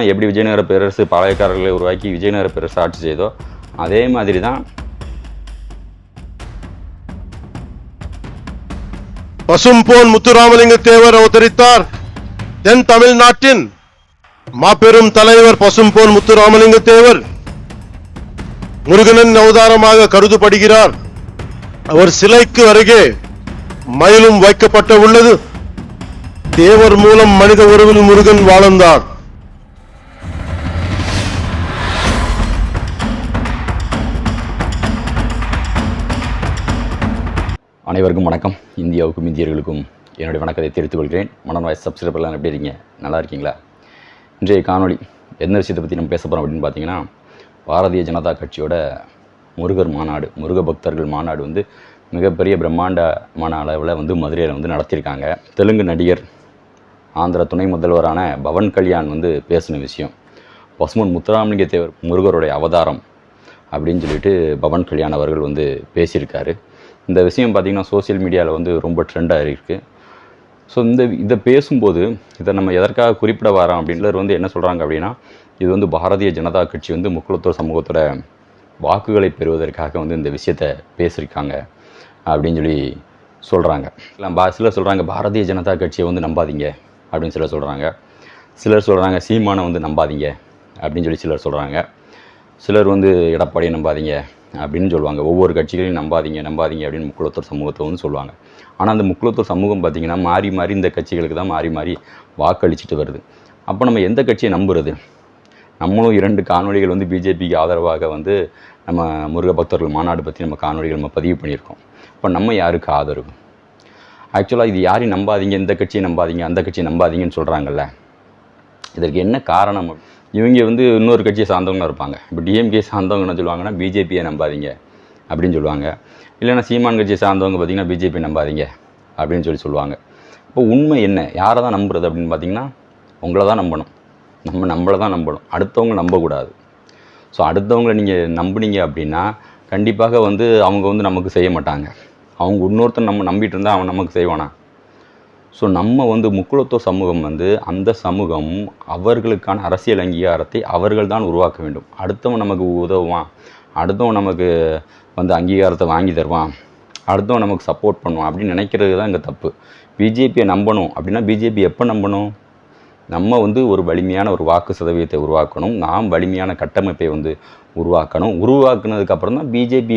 எப்படி விஜயநகர பேரரசு பாளையக்காரர்களை உருவாக்கி விஜயநகர பேரரசு ஆட்சி செய்தோ அதே மாதிரி தான் பசும்பொன் முத்துராமலிங்க தேவர் அவதரித்தார். தென் தமிழ்நாட்டின் மாபெரும் தலைவர் பசும்பொன் முத்துராமலிங்க தேவர் முருகனின் அவதாரமாக கருதப்படுகிறார். அவர் சிலைக்கு அருகே மயிலும் வைக்கப்பட்ட உள்ளது. தேவர் மூலம் மனித உறவில் முருகன் வாழ்ந்தார். அனைவருக்கும் வணக்கம். இந்தியாவுக்கும் இந்தியர்களுக்கும் என்னுடைய வணக்கத்தை தெரிவித்துக் கொள்கிறேன். மனநோய் சப்ஸ்கிரைபர்லாம் எப்படி இருக்கீங்க? நல்லா இருக்கீங்களா? இன்றைய காணொளி எந்த விஷயத்தை பற்றி நம்ம பேச போகிறோம் அப்படின்னு பார்த்தீங்கன்னா, பாரதிய ஜனதா கட்சியோட முருகர் மாநாடு, முருக பக்தர்கள் மாநாடு வந்து மிகப்பெரிய பிரம்மாண்டமான அளவில் மதுரையில் நடத்தியிருக்காங்க. தெலுங்கு நடிகர், ஆந்திர துணை முதல்வரான பவன் கல்யாண் பேசின விஷயம், பசும்பொன் முத்துராமலிங்க தேவர் முருகருடைய அவதாரம் அப்படின்னு சொல்லிட்டு பவன் கல்யாண் அவர்கள் பேசியிருக்காரு. இந்த விஷயம் பார்த்திங்கன்னா சோசியல் மீடியாவில் ரொம்ப ட்ரெண்டாக இருக்குது. ஸோ இதை பேசும்போது இதை நம்ம எதற்காக குறிப்பிட வரோம் அப்படின்றது என்ன சொல்கிறாங்க அப்படின்னா, இது பாரதிய ஜனதா கட்சி முக்குளத்தோர் சமூகத்தோட வாக்குகளை பெறுவதற்காக இந்த விஷயத்தை பேசியிருக்காங்க அப்படின்னு சொல்லி சொல்கிறாங்க. சிலர் சொல்கிறாங்க பாரதிய ஜனதா கட்சியை நம்பாதீங்க அப்படின்னு சிலர் சொல்கிறாங்க. சிலர் சொல்கிறாங்க சீமானை நம்பாதீங்க அப்படின்னு சொல்லி சிலர் சொல்கிறாங்க. சிலர் எடப்பாடியை நம்பாதீங்க அப்படின்னு சொல்லுவாங்க. ஒவ்வொரு கட்சிகளையும் நம்பாதீங்க அப்படின்னு முக்குளத்தோர் சமூகத்தை சொல்லுவாங்க. ஆனால் அந்த முக்குளத்தோர் சமூகம் பார்த்திங்கன்னா மாறி மாறி இந்த கட்சிகளுக்கு தான் மாறி மாறி வாக்களிச்சுட்டு வருது. அப்போ நம்ம எந்த கட்சியை நம்புறது? நம்மளும் 2 காணொலிகள் பிஜேபிக்கு ஆதரவாக நம்ம முருக பக்தர்கள் மாநாடு பற்றி நம்ம காணொலிகள் நம்ம பதிவு பண்ணியிருக்கோம். இப்போ நம்ம யாருக்கு ஆதரவு? ஆக்சுவலாக இது யாரையும் நம்பாதீங்க, இந்த கட்சியை நம்பாதீங்க, அந்த கட்சியை நம்பாதீங்கன்னு சொல்கிறாங்கல்ல, இதற்கு என்ன காரணம்? இவங்க இன்னொரு கட்சியை சார்ந்தவங்களாக இருப்பாங்க. இப்போ டிஎம்கே சார்ந்தவங்க என்ன சொல்லுவாங்கன்னா பிஜேபியை நம்பாதீங்க அப்படின்னு சொல்லுவாங்க. இல்லைன்னா சீமான் கட்சியை சார்ந்தவங்க பார்த்திங்கன்னா பிஜேபி நம்பாதீங்க அப்படின்னு சொல்லுவாங்க. இப்போ உண்மை என்ன? யாரை தான் நம்புறது அப்படின்னு பார்த்திங்கன்னா, உங்களை தான் நம்பணும். நம்மளை தான் நம்பணும், அடுத்தவங்க நம்பக்கூடாது. ஸோ அடுத்தவங்களை நீங்கள் நம்புனீங்க அப்படின்னா கண்டிப்பாக அவங்க நமக்கு செய்ய மாட்டாங்க. அவங்க இன்னொருத்தர் நம்ம நம்பிட்டு இருந்தால் அவன் நமக்கு செய்வானா? ஸோ நம்ம முக்குளத்தோர் சமூகம் அந்த சமூகம் அவர்களுக்கான அரசியல் அங்கீகாரத்தை அவர்கள் தான் உருவாக்க வேண்டும். அடுத்தவன் நமக்கு உதவுவான், அடுத்தவன் நமக்கு அங்கீகாரத்தை வாங்கி தருவான், அடுத்தவன் நமக்கு சப்போர்ட் பண்ணுவான் அப்படின்னு நினைக்கிறது தான் இங்கே தப்பு. பிஜேபியை நம்பணும் அப்படின்னா பிஜேபி எப்போ நம்பணும்? நம்ம ஒரு வலிமையான ஒரு வாக்கு சதவீதத்தை உருவாக்கணும், நாம் வலிமையான கட்டமைப்பை உருவாக்கணும். உருவாக்குனதுக்கப்புறம் தான் பிஜேபி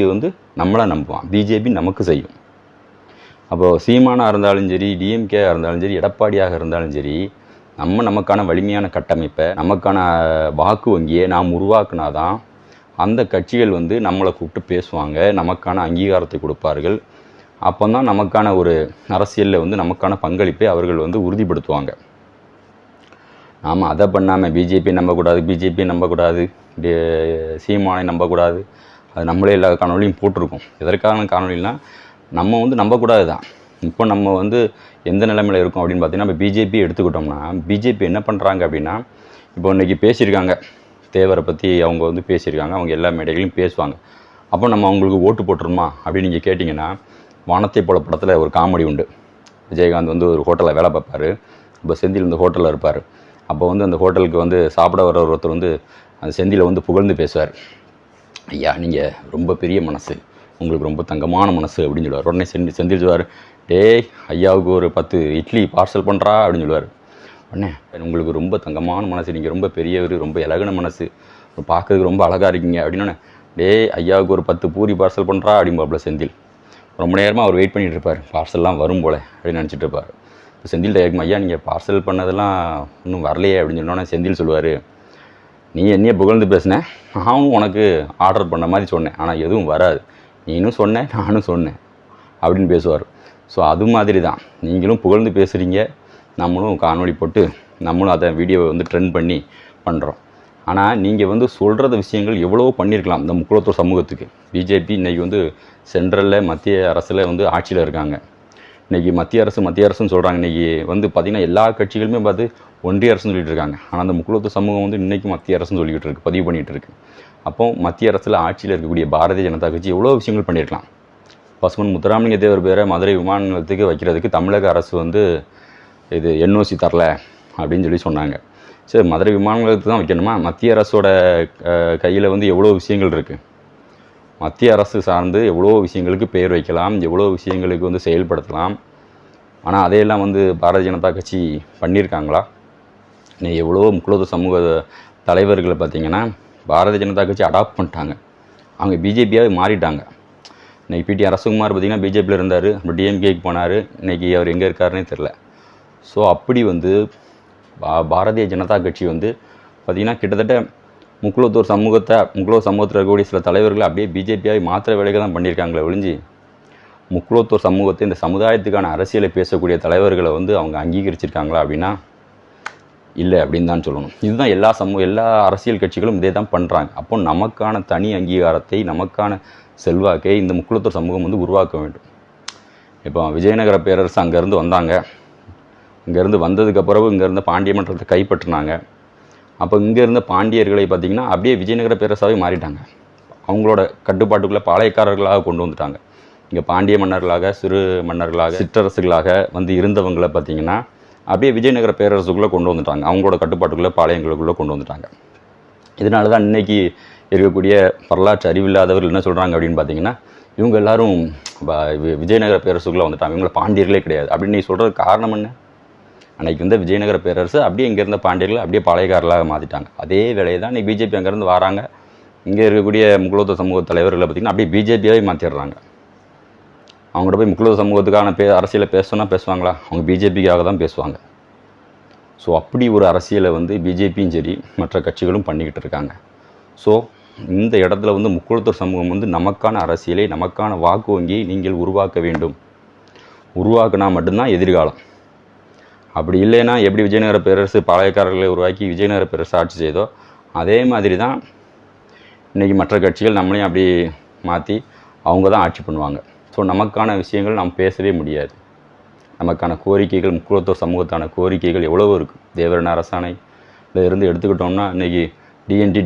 நம்மளை நம்புவான், பிஜேபி நமக்கு செய்யும். அப்போது சீமானாக இருந்தாலும் சரி, டிஎம்கேயாக இருந்தாலும் சரி, எடப்பாடியாக இருந்தாலும் சரி, நமக்கான வலிமையான கட்டமைப்பை, நமக்கான வாக்கு வங்கியை நாம் உருவாக்குனாதான் அந்த கட்சிகள் நம்மளை கூப்பிட்டு பேசுவாங்க, நமக்கான அங்கீகாரத்தை கொடுப்பார்கள். அப்போ தான் நமக்கான ஒரு அரசியலில் நமக்கான பங்களிப்பை அவர்கள் உறுதிப்படுத்துவாங்க. நாம் அதை பண்ணாமல் பிஜேபி நம்பக்கூடாது, சீமானை நம்பக்கூடாது, அது நம்மளே எல்லா காணொலியும் போட்டிருக்கோம். எதற்கான காணொலினா நம்ம நம்பக்கூடாது தான். இப்போ நம்ம எந்த நிலைமையில் இருக்கோம் அப்படின்னு பார்த்தீங்கன்னா, இப்போ பிஜேபி எடுத்துக்கிட்டோம்னா பிஜேபி என்ன பண்ணுறாங்க அப்படின்னா, இப்போ இன்றைக்கி பேசியிருக்காங்க தேவரை பற்றி, அவங்க பேசியிருக்காங்க, அவங்க எல்லா மேடைகளையும் பேசுவாங்க. அப்போ நம்ம அவங்களுக்கு ஓட்டு போட்டுருமா அப்படின்னு நீங்கள் கேட்டிங்கன்னா, வானத்தை போல படத்தில் ஒரு காமெடி உண்டு. விஜயகாந்த் ஒரு ஹோட்டலில் வேலை பார்ப்பார். இப்போ செந்தில் இந்த ஹோட்டலில் இருப்பார். அப்போ அந்த ஹோட்டலுக்கு சாப்பிட வர ஒருத்தர் அந்த செந்திலை புகழ்ந்து பேசுவார். ஐயா நீங்கள் ரொம்ப பெரிய மனசு, உங்களுக்கு ரொம்ப தங்கமான மனசு அப்படின்னு சொல்லுவார். உடனே செந்தில் சொல்லுவார், டேய் ஐயாவுக்கு ஒரு 10 இட்லி பார்சல் பண்ணுறா அப்படின்னு சொல்லுவார். உடனே உங்களுக்கு ரொம்ப தங்கமான மனசு, நீங்கள் ரொம்ப பெரியவர், ரொம்ப இலகுன மனசு, பார்க்கறதுக்கு ரொம்ப அழகாக இருக்கீங்க அப்படின்னோடனே, டேய் ஐயாவுக்கு ஒரு 10 பூரி பார்சல் பண்ணுறா அப்படிம்பாப்புல செந்தில். ரொம்ப நேரமாக அவர் வெயிட் பண்ணிகிட்டு இருப்பார், பார்சல்லாம் வரும் போல் அப்படின்னு நினச்சிட்டு இருப்பார். இப்போ செந்தில் கேட்கும், ஐயா நீங்கள் பார்சல் பண்ணதெல்லாம் இன்னும் வரலையே அப்படின்னு சொன்னோன்னே செந்தில் சொல்லுவார், நீ என்னையே புகழ்ந்து பேசினேன், நானும் உனக்கு ஆர்டர் பண்ண மாதிரி சொன்னேன், ஆனால் எதுவும் வராது, நீனும் சொன்னேன் நானும் சொன்னேன் அப்படின்னு பேசுவார். ஸோ அது மாதிரி தான் நீங்களும் புகழ்ந்து பேசுகிறீங்க, நம்மளும் காணொலி போட்டு நம்மளும் அதை வீடியோவை ட்ரெண்ட் பண்ணி பண்ணுறோம். ஆனால் நீங்கள் சொல்கிற விஷயங்கள் எவ்வளவோ பண்ணியிருக்கலாம் இந்த முக்குளத்தோர் சமூகத்துக்கு. பிஜேபி இன்றைக்கி சென்ட்ரலில் மத்திய அரசில் ஆட்சியில் இருக்காங்க. இன்றைக்கி மத்திய அரசுன்னு சொல்கிறாங்க. இன்றைக்கி பார்த்திங்கன்னா எல்லா கட்சிகளுமே பார்த்து ஒன்றிய அரசுன்னு சொல்லிட்டு இருக்காங்க. ஆனால் அந்த முக்குளத்தோர் சமூகம் இன்றைக்கும் மத்திய அரசுன்னு சொல்லிக்கிட்டு இருக்குது, பதிவு பண்ணிகிட்டு இருக்குது. அப்போ மத்திய அரசில் ஆட்சியில் இருக்கக்கூடிய பாரதிய ஜனதா கட்சி எவ்வளோ விஷயங்கள் பண்ணியிருக்கலாம். பசும்பொன் முத்துராமலிங்க தேவர் பேரை மதுரை விமான நிலையத்துக்கு வைக்கிறதுக்கு தமிழக அரசு இது என்ஓசி தரல அப்படின்னு சொன்னாங்க. சரி, மதுரை விமான நிலையத்துக்கு தான் வைக்கணுமா? மத்திய அரசோட கையில் வந்து எவ்வளோ விஷயங்கள் இருக்குது. மத்திய அரசு சார்ந்து எவ்வளோ விஷயங்களுக்கு பேர் வைக்கலாம், எவ்வளோ விஷயங்களுக்கு வந்து செயல்படுத்தலாம். ஆனால் அதையெல்லாம் வந்து பாரதிய ஜனதா கட்சி பண்ணியிருக்காங்களா? இன்னைக்கு எவ்வளோ முக்கியத்துவ சமூக தலைவர்களை பார்த்திங்கன்னா பாரதிய ஜனதா கட்சி அடாப்ட் பண்ணிட்டாங்க. அவங்க பிஜேபியாகவே மாறிட்டாங்க. இன்றைக்கி பிடி அரசகுமார் பார்த்திங்கன்னா பிஜேபியில் இருந்தார், அப்புறம் டிஎம்கேக்கு போனார். இன்றைக்கி அவர் எங்கே இருக்காருன்னே தெரில. ஸோ அப்படி வந்து பாரதிய ஜனதா கட்சி வந்து பார்த்திங்கன்னா கிட்டத்தட்ட முக்குலத்தூர் சமூகத்தில் இருக்கக்கூடிய சில தலைவர்களை அப்படியே பிஜேபியாகவே மாத்திர வேலைகள் தான் பண்ணியிருக்காங்களே ஒழிஞ்சு முக்குலத்தூர் சமூகத்தை இந்த சமுதாயத்துக்கான அரசியலை பேசக்கூடிய தலைவர்களை வந்து அவங்க அங்கீகரிச்சிருக்காங்களா அப்படின்னா இல்லை அப்படின்னு தான் சொல்லணும். இதுதான் எல்லா அரசியல் கட்சிகளும் இதே தான் பண்ணுறாங்க. அப்போ நமக்கான தனி அங்கீகாரத்தை, நமக்கான செல்வாக்கை இந்த முக்குலத்தூர் சமூகம் வந்து உருவாக்க வேண்டும். இப்போ விஜயநகர பேரரசு அங்கேருந்து வந்தாங்க. இங்கேருந்து வந்ததுக்கு பிறகு இங்கேருந்து பாண்டிய மன்றத்தை கைப்பற்றினாங்க. அப்போ இங்கே இருந்த பாண்டியர்களை பார்த்திங்கன்னா அப்படியே விஜயநகர பேரரசாகவே மாறிட்டாங்க. அவங்களோட கட்டுப்பாட்டுக்குள்ளே பாளையக்காரர்களாக கொண்டு வந்துட்டாங்க. இங்கே பாண்டிய மன்னர்களாக, சிறு மன்னர்களாக, சிற்றரசுகளாக வந்து இருந்தவங்களை பார்த்திங்கன்னா அப்படியே விஜயநகர பேரரசுக்குள்ளே கொண்டு வந்துட்டாங்க. அவங்களோட கட்டுப்பாட்டுக்குள்ளே பாளையங்களுக்குள்ளே கொண்டு வந்துட்டாங்க. இதனால தான் இன்றைக்கி இருக்கக்கூடிய வரலாற்று அறிவில்லாதவர்கள் என்ன சொல்கிறாங்க அப்படின்னு பார்த்திங்கன்னா, இவங்க எல்லோரும் விஜயநகர பேரரசுக்குள்ளே வந்துட்டாங்க, இவங்களை பாண்டியர்களே கிடையாது அப்படின்னு நீ சொல்கிறது காரணம் என்ன? அன்றைக்கி வந்து விஜயநகர பேரரசு அப்படியே இங்கே இருந்த பாண்டியர்கள் அப்படியே பாளையக்காரர்களாக மாற்றிட்டாங்க. அதே வேலையை தான் இன்றைக்கி பிஜேபி அங்கேருந்து வராங்க. இங்கே இருக்கக்கூடிய முக்குலத்துவ சமூக தலைவர்களை பார்த்திங்கன்னா அப்படியே பிஜேபியாகவே மாற்றிடுறாங்க. அவங்கள்ட்ட போய் முக்குலத்துவ சமூகத்துக்கான அரசியலை பேசுவாங்களா? அவங்க பிஜேபிக்காக தான் பேசுவாங்க. ஸோ அப்படி ஒரு அரசியலை வந்து பிஜேபியும் சரி மற்ற கட்சிகளும் பண்ணிக்கிட்டு இருக்காங்க. ஸோ இந்த இடத்துல வந்து முக்குலத்தூர் சமூகம் வந்து நமக்கான அரசியலை, நமக்கான வாக்கு வங்கியை நீங்கள் உருவாக்க வேண்டும். உருவாக்கினா மட்டும்தான் எதிர்காலம். அப்படி இல்லைன்னா எப்படி விஜயநகர பேரரசு பாளையக்காரர்களை உருவாக்கி விஜயநகர பேரரசு ஆட்சி செய்தோ அதே மாதிரி தான் இன்றைக்கி மற்ற கட்சிகள் நம்மளையும் அப்படி மாற்றி அவங்க தான் ஆட்சி பண்ணுவாங்க. ஸோ நமக்கான விஷயங்கள் நாம் பேசவே முடியாது. நமக்கான கோரிக்கைகள், முக்குலத்தூர் சமூகத்தான கோரிக்கைகள் எவ்வளவோ இருக்குது. தேவரன் அரசாணையில் இருந்து எடுத்துக்கிட்டோம்னா இன்றைக்கி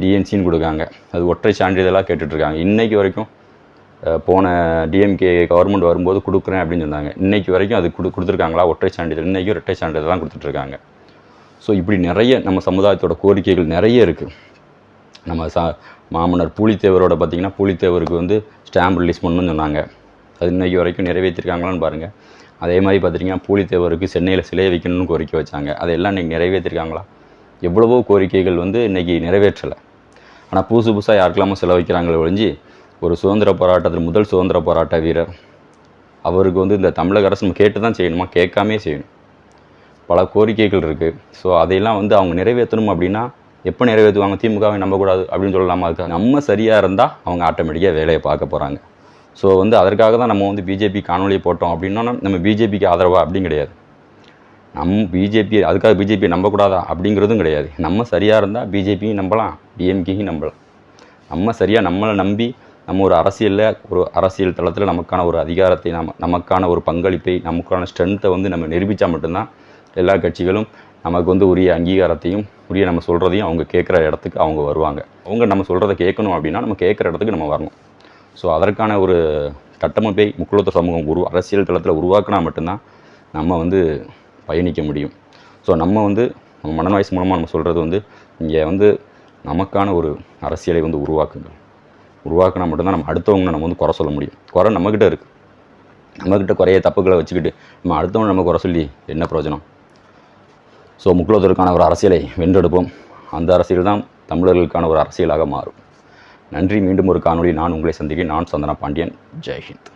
டிஎன்சின்னு கொடுக்காங்க. அது ஒற்றை சான்றிதழாக கேட்டுட்ருக்காங்க. இன்றைக்கி வரைக்கும் போன டிஎம்கே கவர்மெண்ட் வரும்போது கொடுக்குறேன் அப்படின்னு சொன்னாங்க. இன்றைக்கி வரைக்கும் அது கொடுத்துருக்காங்களா ஒற்றை சான்றிதழ்? இன்றைக்கும் இரட்டை சான்றிதழ் தான் கொடுத்துட்ருக்காங்க. ஸோ இப்படி நிறைய நம்ம சமுதாயத்தோட கோரிக்கைகள் நிறைய இருக்குது. நம்ம மாமன்னர் பூலித்தேவரோட பார்த்திங்கன்னா பூலித்தேவருக்கு வந்து ஸ்டாம்ப் ரிலீஸ் பண்ணணும்னு சொன்னாங்க. அது இன்றைக்கி வரைக்கும் நிறைவேற்றிருக்காங்களான்னு பாருங்கள். அதே மாதிரி பார்த்திங்கன்னா பூலித்தேவருக்கு சென்னையில் சிலை வைக்கணும்னு கோரிக்கை வச்சாங்க. அதெல்லாம் இன்றைக்கி நிறைவேற்றிருக்காங்களா? எவ்வளவோ கோரிக்கைகள் வந்து இன்றைக்கி நிறைவேற்றலை. ஆனால் புதுசாக யாருக்கெல்லாமோ சிலை வைக்கிறாங்களே ஒழிஞ்சு ஒரு சுதந்திர போராட்டத்தில் முதல் சுதந்திர போராட்ட வீரர் அவருக்கு வந்து இந்த தமிழக அரசு நம்ம கேட்டு தான் செய்யணுமா? கேட்காமே செய்யணும். பல கோரிக்கைகள் இருக்குது. ஸோ அதையெல்லாம் வந்து அவங்க நிறைவேற்றணும். அப்படின்னா எப்போ நிறைவேற்றுவாங்க? திமுகவை நம்பக்கூடாது அப்படின்னு சொல்லலாமா? அதுக்காக நம்ம சரியாக இருந்தால் அவங்க ஆட்டோமேட்டிக்காக வேலையை பார்க்க போகிறாங்க. ஸோ வந்து அதற்காக தான் நம்ம வந்து பிஜேபி காணொலியை போட்டோம் அப்படின்னா நம்ம பிஜேபிக்கு ஆதரவா அப்படின்னு கிடையாது. அதுக்காக பிஜேபியை நம்பக்கூடாதா அப்படிங்கிறதும் கிடையாது. நம்ம சரியாக இருந்தால் பிஜேபியும் நம்பலாம், டிஎம்கேயும் நம்பலாம். நம்ம சரியாக நம்மளை நம்பி நம்ம ஒரு அரசியல் தளத்தில் நமக்கான ஒரு அதிகாரத்தை, நமக்கான ஒரு பங்களிப்பை, நமக்கான ஸ்ட்ரென்த்தை வந்து நம்ம நிரூபித்தா மட்டும்தான் எல்லா கட்சிகளும் நமக்கு வந்து உரிய அங்கீகாரத்தையும் நம்ம சொல்கிறதையும் அவங்க கேட்குற இடத்துக்கு அவங்க வருவாங்க. அவங்க நம்ம சொல்கிறத கேட்கணும் அப்படின்னா நம்ம கேட்குற இடத்துக்கு நம்ம வரணும். ஸோ அதற்கான ஒரு கட்டமைப்பை முக்குலத்தூர் சமூகம் அரசியல் தளத்தில் உருவாக்கினா மட்டும்தான் நம்ம வந்து பயணிக்க முடியும். ஸோ நம்ம வந்து மனன் வாய்ஸ் மூலமாக நம்ம சொல்கிறது வந்து இங்கே வந்து நமக்கான ஒரு அரசியலை வந்து உருவாக்கினா மட்டும்தான் நம்ம அடுத்தவங்க நம்ம வந்து குறை சொல்ல முடியும். குறை நம்மக்கிட்ட இருக்குது. நம்மக்கிட்ட குறைய தப்புகளை வச்சுக்கிட்டு நம்ம அடுத்தவங்க நம்ம குறை சொல்லி என்ன பிரயோஜனம்? ஸோ முக்குலத்தூருக்கான ஒரு அரசியலை வென்றெடுப்போம். அந்த அரசியல் தான் தமிழர்களுக்கான ஒரு அரசியலாக மாறும். நன்றி. மீண்டும் ஒரு காணொலி நான் உங்களை சந்திக்கிறேன். நான் சந்தனா பாண்டியன். ஜெய்ஹிந்த்.